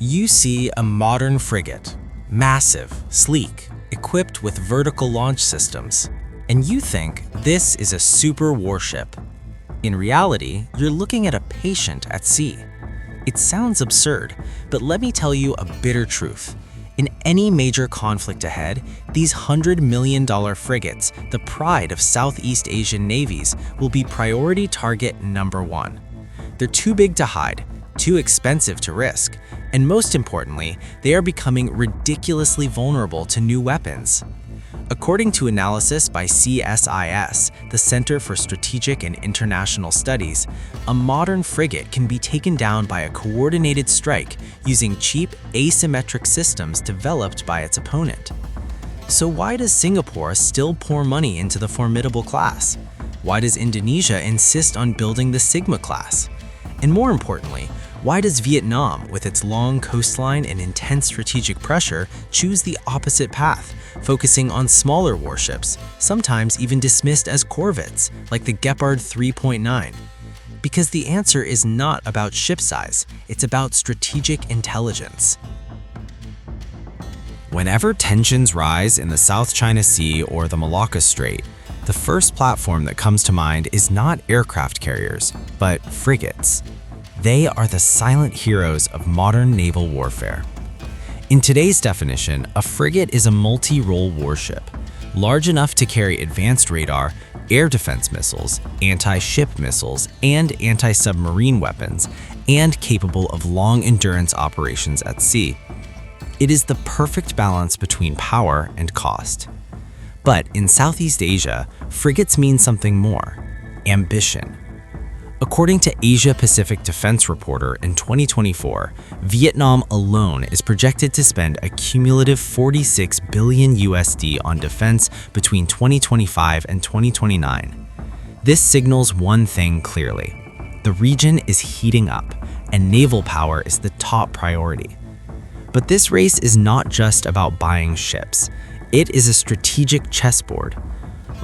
You see a modern frigate, massive, sleek, equipped with vertical launch systems, and you think this is a super warship. In reality, you're looking at a patient at sea. It sounds absurd, but let me tell you a bitter truth. In any major conflict ahead, these $100 million frigates, the pride of Southeast Asian navies, will be priority target number one. They're too big to hide, too expensive to risk, and most importantly, they are becoming ridiculously vulnerable to new weapons. According to analysis by CSIS, the Center for Strategic and International Studies, a modern frigate can be taken down by a coordinated strike using cheap, asymmetric systems developed by its opponent. So why does Singapore still pour money into the formidable class? Why does Indonesia insist on building the Sigma class? And more importantly, why does Vietnam, with its long coastline and intense strategic pressure, choose the opposite path, focusing on smaller warships, sometimes even dismissed as corvettes, like the Gepard 3.9? Because the answer is not about ship size, it's about strategic intelligence. Whenever tensions rise in the South China Sea or the Malacca Strait, the first platform that comes to mind is not aircraft carriers, but frigates. They are the silent heroes of modern naval warfare. In today's definition, a frigate is a multi-role warship, large enough to carry advanced radar, air defense missiles, anti-ship missiles, and anti-submarine weapons, and capable of long-endurance operations at sea. It is the perfect balance between power and cost. But in Southeast Asia, frigates mean something more: ambition. According to Asia Pacific Defense Reporter in 2024, Vietnam alone is projected to spend a cumulative $46 billion on defense between 2025 and 2029. This signals one thing clearly: the region is heating up, and naval power is the top priority. But this race is not just about buying ships. It is a strategic chessboard.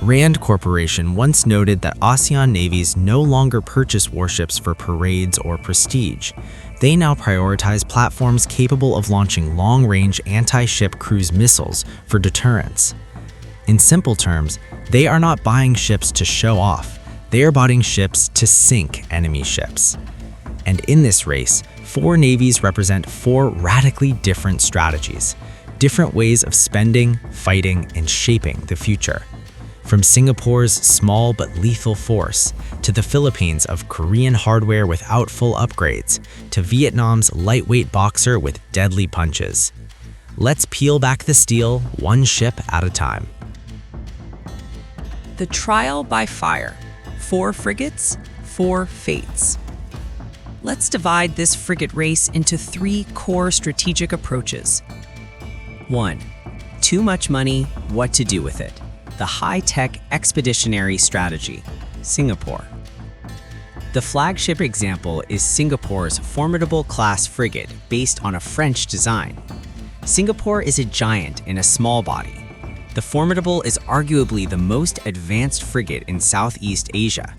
Rand Corporation once noted that ASEAN navies no longer purchase warships for parades or prestige. They now prioritize platforms capable of launching long-range anti-ship cruise missiles for deterrence. In simple terms, they are not buying ships to show off. They are buying ships to sink enemy ships. And in this race, four navies represent four radically different strategies, different ways of spending, fighting, and shaping the future. From Singapore's small but lethal force, to the Philippines' of Korean hardware without full upgrades, to Vietnam's lightweight boxer with deadly punches. Let's peel back the steel, one ship at a time. The trial by fire. 4 frigates, 4 fates. Let's divide this frigate race into 3 core strategic approaches. 1. Too much money, what to do with it? The high-tech expeditionary strategy, Singapore. The flagship example is Singapore's formidable class frigate based on a French design. Singapore is a giant in a small body. The Formidable is arguably the most advanced frigate in Southeast Asia.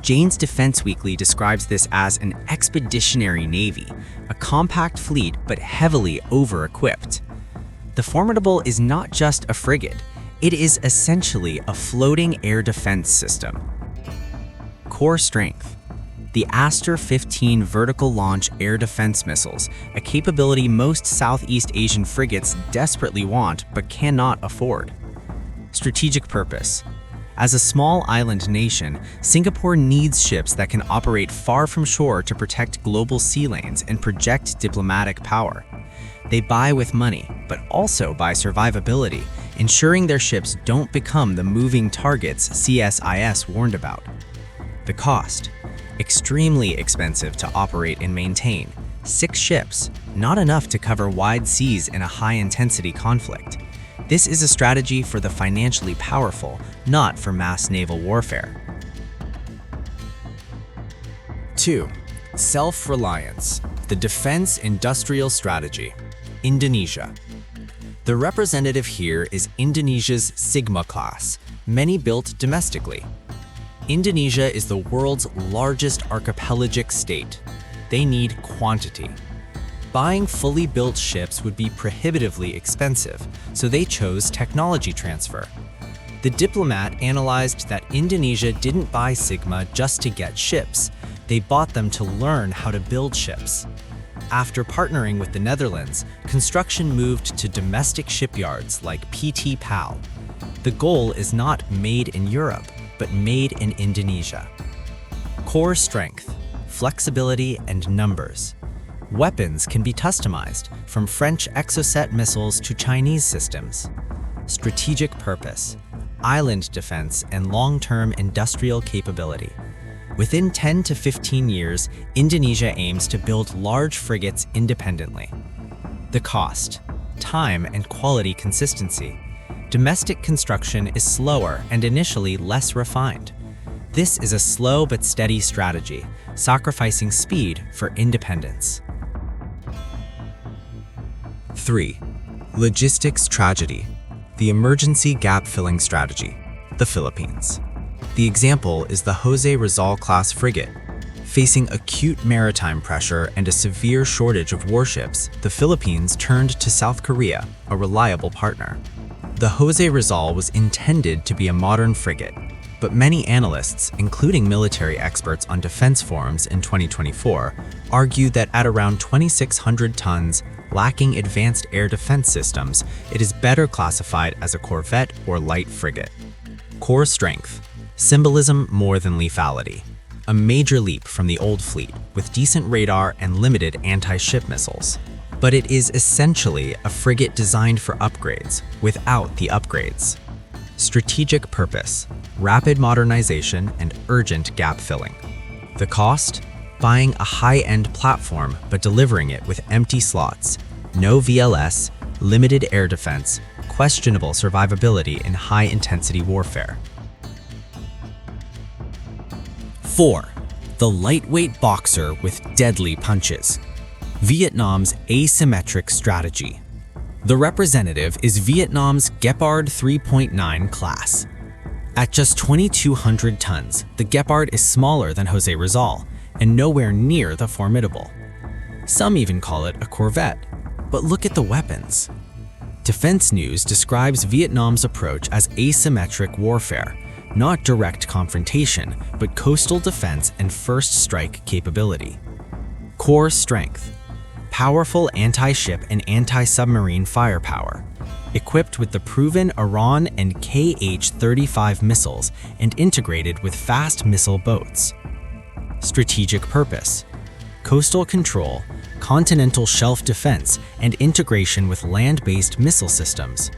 Jane's Defense Weekly describes this as an expeditionary navy, a compact fleet but heavily over-equipped. The Formidable is not just a frigate. It is essentially a floating air defense system. Core strength. The Aster 15 vertical launch air defense missiles, a capability most Southeast Asian frigates desperately want but cannot afford. Strategic purpose. As a small island nation, Singapore needs ships that can operate far from shore to protect global sea lanes and project diplomatic power. They buy with money, but also by survivability, ensuring their ships don't become the moving targets CSIS warned about. The cost. Extremely expensive to operate and maintain. 6 ships, not enough to cover wide seas in a high-intensity conflict. This is a strategy for the financially powerful, not for mass naval warfare. 2. Self-reliance. The defense industrial strategy. Indonesia. The representative here is Indonesia's Sigma class, many built domestically. Indonesia is the world's largest archipelagic state. They need quantity. buying fully built ships would be prohibitively expensive, so they chose technology transfer. The diplomat analyzed that Indonesia didn't buy Sigma just to get ships. They bought them to learn how to build ships. After partnering with the Netherlands, construction moved to domestic shipyards like PT PAL. The goal is not made in Europe, but made in Indonesia. Core strength, flexibility, and numbers. Weapons can be customized, from French Exocet missiles to Chinese systems. Strategic purpose, island defense, and long-term industrial capability. Within 10 to 15 years, Indonesia aims to build large frigates independently. The cost, time, and quality consistency. Domestic construction is slower and initially less refined. This is a slow but steady strategy, sacrificing speed for independence. 3. Logistics tragedy. The emergency gap-filling strategy. The Philippines. The example is the Jose Rizal-class frigate. Facing acute maritime pressure and a severe shortage of warships, the Philippines turned to South Korea, a reliable partner. The Jose Rizal was intended to be a modern frigate, but many analysts, including military experts on defense forums in 2024, argue that at around 2,600 tons, lacking advanced air defense systems, it is better classified as a corvette or light frigate. Core strength, symbolism more than lethality. A major leap from the old fleet, with decent radar and limited anti-ship missiles. But it is essentially a frigate designed for upgrades, without the upgrades. Strategic purpose, rapid modernization, and urgent gap filling. The cost? Buying a high-end platform but delivering it with empty slots, no VLS, limited air defense, questionable survivability in high-intensity warfare. 4. The lightweight boxer with deadly punches. Vietnam's asymmetric strategy. The representative is Vietnam's Gepard 3.9 class. At just 2,200 tons, the Gepard is smaller than Jose Rizal and nowhere near the formidable. Some even call it a corvette, but look at the weapons. Defense News describes Vietnam's approach as asymmetric warfare, not direct confrontation, but coastal defense and first strike capability. Core strength, powerful anti-ship and anti-submarine firepower, equipped with the proven Iran and KH-35 missiles and integrated with fast missile boats. Strategic purpose, coastal control, continental shelf defense, and integration with land-based missile systems.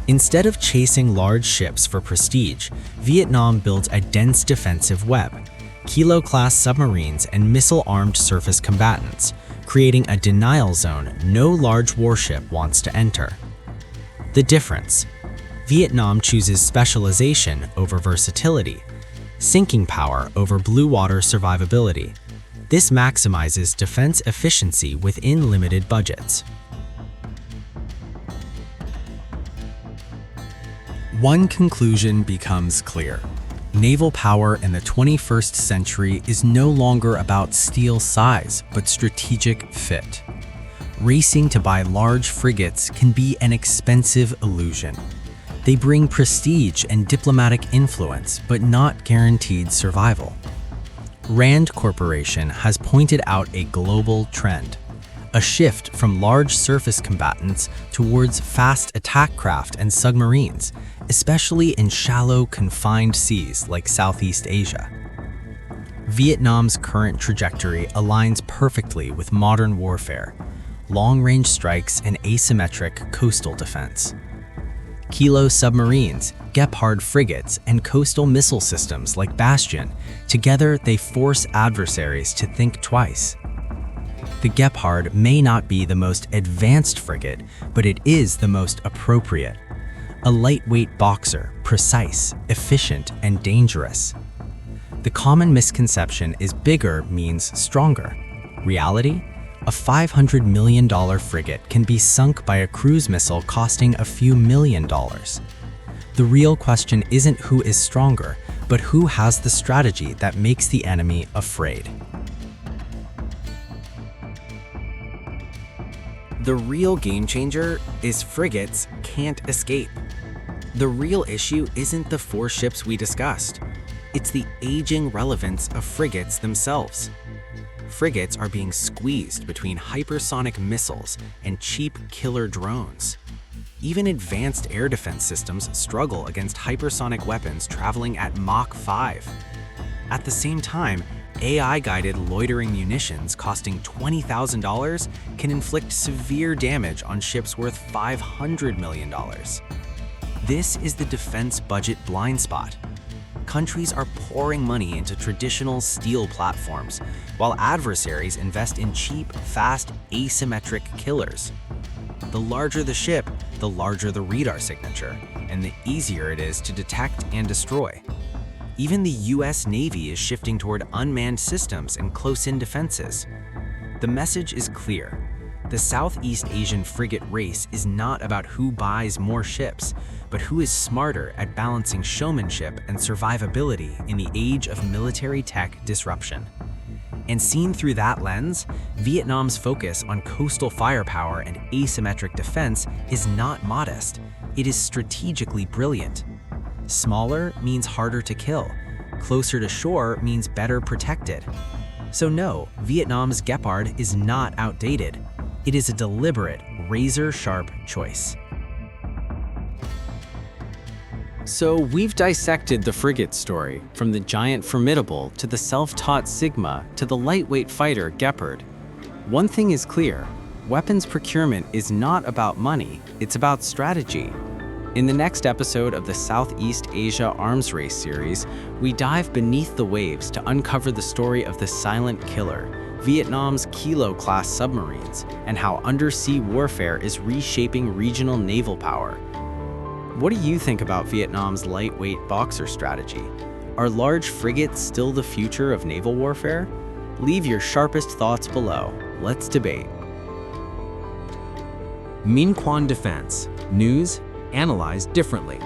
Instead of chasing large ships for prestige, Vietnam builds a dense defensive web, Kilo-class submarines and missile-armed surface combatants, creating a denial zone no large warship wants to enter. The difference: Vietnam chooses specialization over versatility, sinking power over blue water survivability. This maximizes defense efficiency within limited budgets. One conclusion becomes clear. Naval power in the 21st century is no longer about steel size, but strategic fit. Racing to buy large frigates can be an expensive illusion. They bring prestige and diplomatic influence, but not guaranteed survival. Rand Corporation has pointed out a global trend, a shift from large surface combatants towards fast attack craft and submarines, especially in shallow, confined seas like Southeast Asia. Vietnam's current trajectory aligns perfectly with modern warfare, long-range strikes, and asymmetric coastal defense. Kilo submarines, Gepard frigates, and coastal missile systems like Bastion, together they force adversaries to think twice. The Gepard may not be the most advanced frigate, but it is the most appropriate. A lightweight boxer, precise, efficient, and dangerous. The common misconception is bigger means stronger. Reality? A $500 million frigate can be sunk by a cruise missile costing a few $1,000,000. The real question isn't who is stronger, but who has the strategy that makes the enemy afraid. The real game changer is frigates can't escape. The real issue isn't the 4 ships we discussed. It's the aging relevance of frigates themselves. Frigates are being squeezed between hypersonic missiles and cheap killer drones. Even advanced air defense systems struggle against hypersonic weapons traveling at Mach 5. At the same time, AI-guided loitering munitions costing $20,000 can inflict severe damage on ships worth $500 million. This is the defense budget blind spot. Countries are pouring money into traditional steel platforms, while adversaries invest in cheap, fast, asymmetric killers. The larger the ship, the larger the radar signature, and the easier it is to detect and destroy. Even the US Navy is shifting toward unmanned systems and close-in defenses. The message is clear. The Southeast Asian frigate race is not about who buys more ships, but who is smarter at balancing showmanship and survivability in the age of military tech disruption. And seen through that lens, Vietnam's focus on coastal firepower and asymmetric defense is not modest. It is strategically brilliant. Smaller means harder to kill. Closer to shore means better protected. So no, Vietnam's Gepard is not outdated. It is a deliberate, razor-sharp choice. So we've dissected the frigate story, from the giant Formidable to the self-taught Sigma to the lightweight fighter Gepard. One thing is clear, weapons procurement is not about money, it's about strategy. In the next episode of the Southeast Asia Arms Race series, we dive beneath the waves to uncover the story of the silent killer, Vietnam's Kilo-class submarines, and how undersea warfare is reshaping regional naval power. What do you think about Vietnam's lightweight boxer strategy? Are large frigates still the future of naval warfare? Leave your sharpest thoughts below. Let's debate. Minh Quan Defense. News analyzed differently.